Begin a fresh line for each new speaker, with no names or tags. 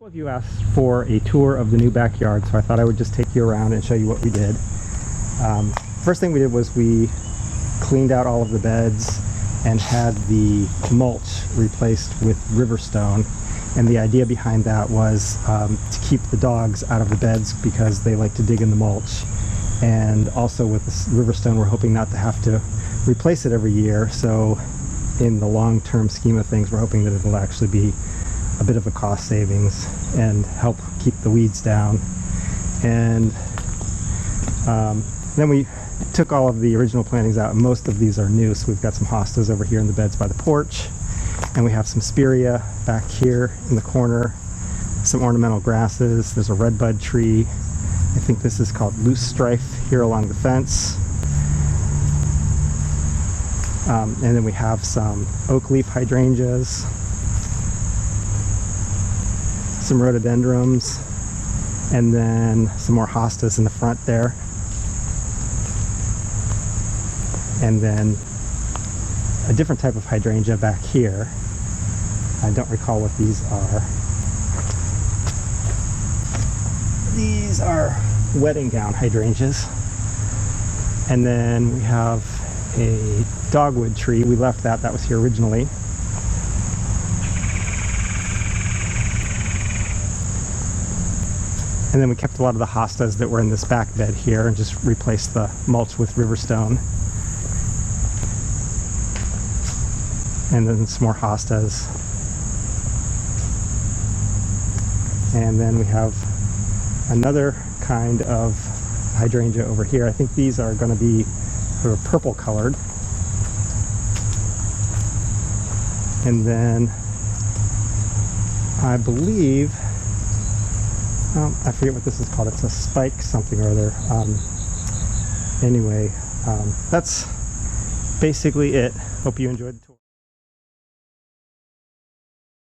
Couple of you asked for a tour of the new backyard, so I thought I would just take you around and show you what we did. First thing we did was we cleaned out all of the beds and had the mulch replaced with Riverstone. And the idea behind that was to keep the dogs out of the beds because they like to dig in the mulch. And also with this Riverstone, we're hoping not to have to replace it every year. So in the long-term scheme of things, we're hoping that it'll actually be a bit of a cost savings and help keep the weeds down. And then we took all of the original plantings out, and most of these are new. So we've got some hostas over here in the beds by the porch, and we have some spirea back here in the corner, some ornamental grasses. There's a redbud tree. I think this is called loose strife here along the fence. And then we have some oak leaf hydrangeas, some rhododendrons, and then some more hostas in the front there. And then a different type of hydrangea back here. I don't recall what these are. These are wedding gown hydrangeas. And then we have a dogwood tree. We left that was here originally. And then we kept a lot of the hostas that were in this back bed here and just replaced the mulch with Riverstone. And then some more hostas. And then we have another kind of hydrangea over here. I think these are going to be sort of purple colored. And then I believe, I forget what this is called. It's a spike something or other. Anyway, that's basically it. Hope you enjoyed the tour.